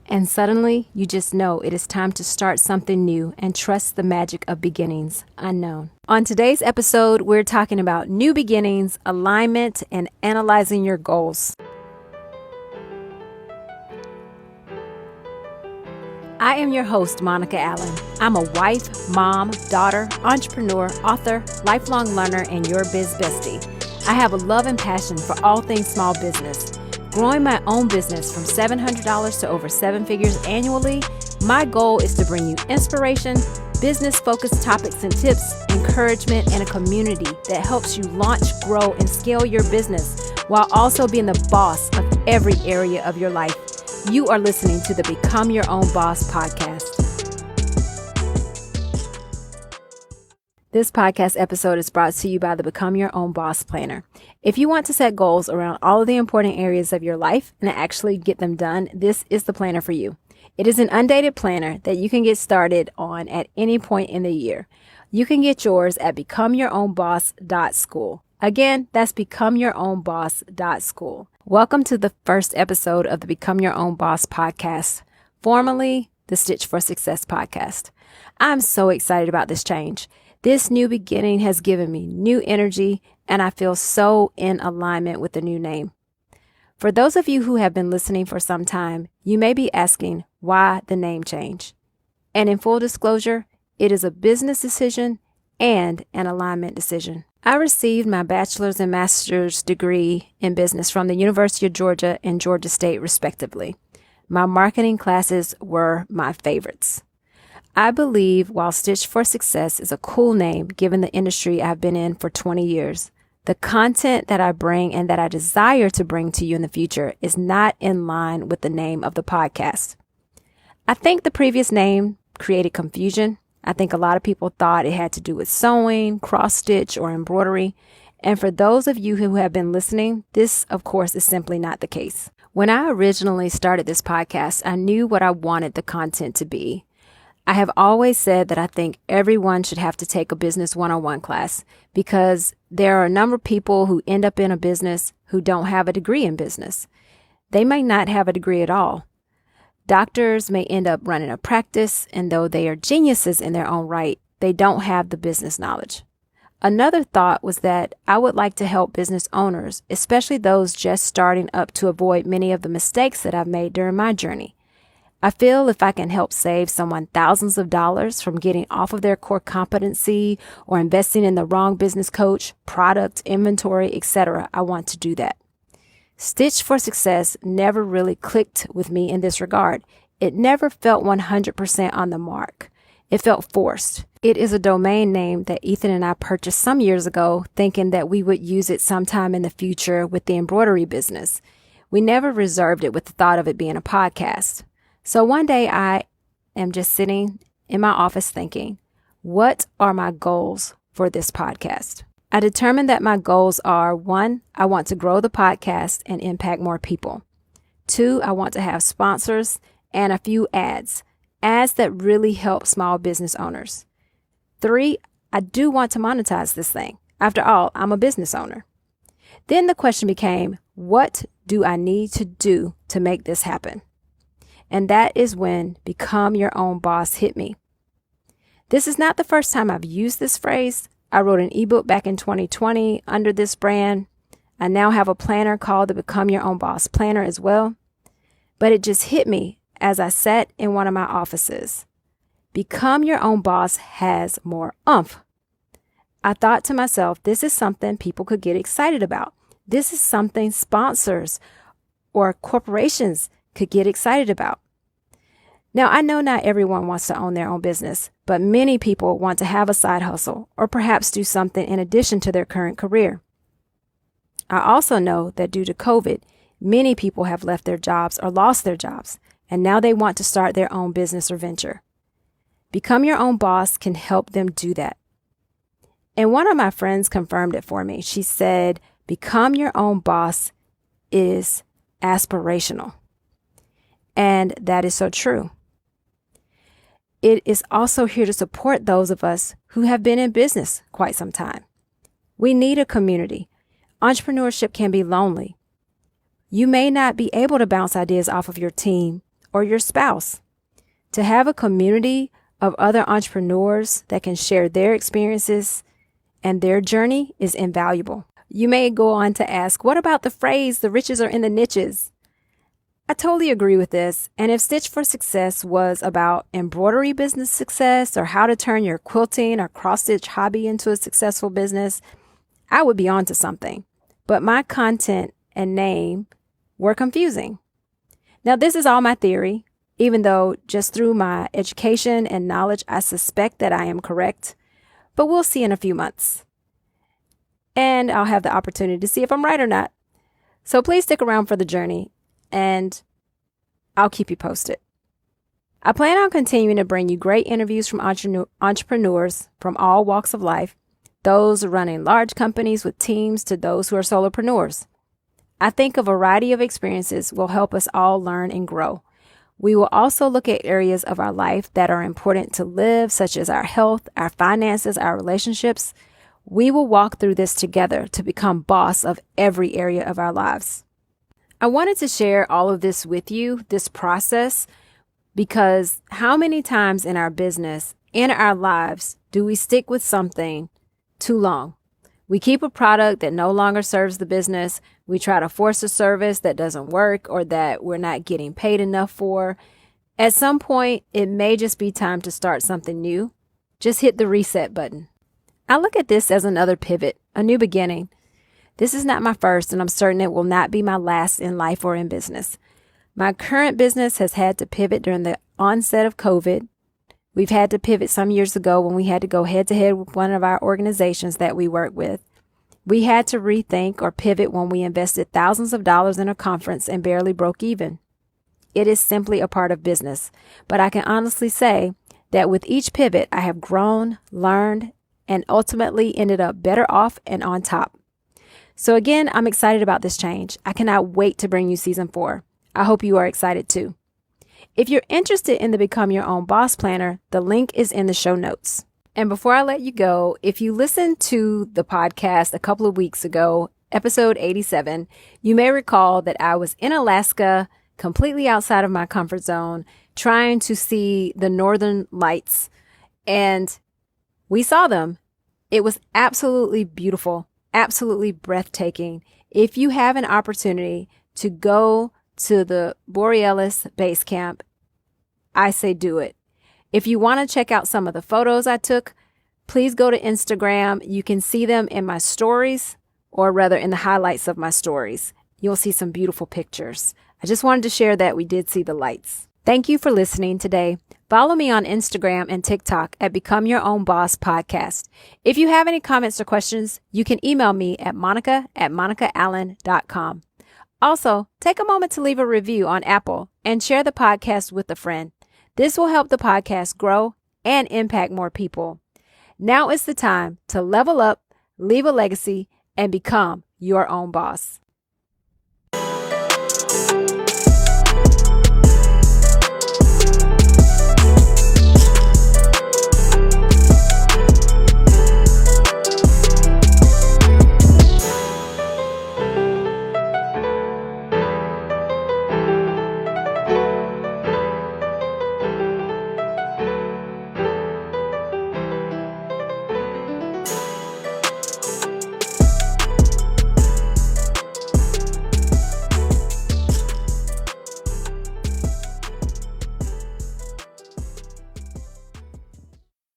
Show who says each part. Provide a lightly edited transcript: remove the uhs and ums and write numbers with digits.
Speaker 1: And suddenly, you just know it is time to start something new and trust the magic of beginnings unknown. On today's episode, we're talking about new beginnings, alignment, and analyzing your goals. I am your host, Monica Allen. I'm a wife, mom, daughter, entrepreneur, author, lifelong learner, and your biz bestie. I have a love and passion for all things small business. Growing my own business from $700 to over 7 figures annually, my goal is to bring you inspiration, business-focused topics and tips, encouragement, and a community that helps you launch, grow, and scale your business while also being the boss of every area of your life. You are listening to the Become Your Own Boss podcast. This podcast episode is brought to you by the Become Your Own Boss Planner. If you want to set goals around all of the important areas of your life and actually get them done, this is the planner for you. It is an undated planner that you can get started on at any point in the year. You can get yours at becomeyourownboss.school. Again, that's becomeyourownboss.school. Welcome to the first episode of the Become Your Own Boss podcast, formerly the Stitch for Success podcast. I'm so excited about this change. This new beginning has given me new energy, and I feel so in alignment with the new name. For those of you who have been listening for some time, you may be asking why the name change. And in full disclosure, it is a business decision and an alignment decision. I received my bachelor's and master's degree in business from the University of Georgia and Georgia State, respectively. My marketing classes were my favorites. I believe while Stitch for Success is a cool name given the industry I've been in for 20 years, the content that I bring and that I desire to bring to you in the future is not in line with the name of the podcast. I think the previous name created confusion. I think a lot of people thought it had to do with sewing, cross-stitch, or embroidery. And for those of you who have been listening, this, of course, is simply not the case. When I originally started this podcast, I knew what I wanted the content to be. I have always said that I think everyone should have to take a business one-on-one class because there are a number of people who end up in a business who don't have a degree in business. They may not have a degree at all. Doctors may end up running a practice, and though they are geniuses in their own right, they don't have the business knowledge. Another thought was that I would like to help business owners, especially those just starting up, to avoid many of the mistakes that I've made during my journey. I feel if I can help save someone thousands of dollars from getting off of their core competency or investing in the wrong business coach, product, inventory, etc., I want to do that. Stitch for Success never really clicked with me in this regard. It never felt 100% on the mark. It felt forced. It is a domain name that Ethan and I purchased some years ago, thinking that we would use it sometime in the future with the embroidery business. We never reserved it with the thought of it being a podcast. So one day I am just sitting in my office thinking, what are my goals for this podcast? I determined that my goals are: 1, I want to grow the podcast and impact more people. 2, I want to have sponsors and a few ads that really help small business owners. 3, I do want to monetize this thing. After all, I'm a business owner. Then the question became, what do I need to do to make this happen? And that is when Become Your Own Boss hit me. This is not the first time I've used this phrase. I wrote an ebook back in 2020 under this brand. I now have a planner called the Become Your Own Boss Planner as well. But it just hit me as I sat in one of my offices. Become Your Own Boss has more oomph. I thought to myself, this is something people could get excited about. This is something sponsors or corporations could get excited about. Now, I know not everyone wants to own their own business, but many people want to have a side hustle or perhaps do something in addition to their current career. I also know that due to COVID, many people have left their jobs or lost their jobs, and now they want to start their own business or venture. Become Your Own Boss can help them do that. And one of my friends confirmed it for me. She said, Become Your Own Boss is aspirational. And that is so true. It is also here to support those of us who have been in business quite some time. We need a community. Entrepreneurship can be lonely. You may not be able to bounce ideas off of your team or your spouse. To have a community of other entrepreneurs that can share their experiences and their journey is invaluable. You may go on to ask, what about the phrase, the riches are in the niches? I totally agree with this. And if Stitch for Success was about embroidery business success or how to turn your quilting or cross-stitch hobby into a successful business, I would be onto something. But my content and name were confusing. Now, this is all my theory, even though just through my education and knowledge, I suspect that I am correct. But we'll see in a few months. And I'll have the opportunity to see if I'm right or not. So please stick around for the journey, and I'll keep you posted. I plan on continuing to bring you great interviews from entrepreneurs from all walks of life, those running large companies with teams to those who are solopreneurs. I think a variety of experiences will help us all learn and grow. We will also look at areas of our life that are important to live, such as our health, our finances, our relationships. We will walk through this together to become boss of every area of our lives. I wanted to share all of this with you, this process, because how many times in our business, in our lives, do we stick with something too long? We keep a product that no longer serves the business. We try to force a service that doesn't work or that we're not getting paid enough for. At some point, it may just be time to start something new. Just hit the reset button. I look at this as another pivot, a new beginning. This is not my first, and I'm certain it will not be my last in life or in business. My current business has had to pivot during the onset of COVID. We've had to pivot some years ago when we had to go head to head with one of our organizations that we work with. We had to rethink or pivot when we invested thousands of dollars in a conference and barely broke even. It is simply a part of business, but I can honestly say that with each pivot, I have grown, learned, and ultimately ended up better off and on top. So again, I'm excited about this change. I cannot wait to bring you season 4. I hope you are excited too. If you're interested in the Become Your Own Boss Planner, the link is in the show notes. And before I let you go, if you listened to the podcast a couple of weeks ago, episode 87, you may recall that I was in Alaska, completely outside of my comfort zone, trying to see the northern lights. And we saw them. It was absolutely beautiful, absolutely breathtaking. If you have an opportunity to go to the Borealis base camp, I say do it. If you want to check out some of the photos I took, please go to Instagram. You can see them in my stories, or rather in the highlights of my stories. You'll see some beautiful pictures. I just wanted to share that we did see the lights. Thank you for listening today. Follow me on Instagram and TikTok at Become Your Own Boss Podcast. If you have any comments or questions, you can email me at monica@monicaallen.com. Also, take a moment to leave a review on Apple and share the podcast with a friend. This will help the podcast grow and impact more people. Now is the time to level up, leave a legacy, and become your own boss.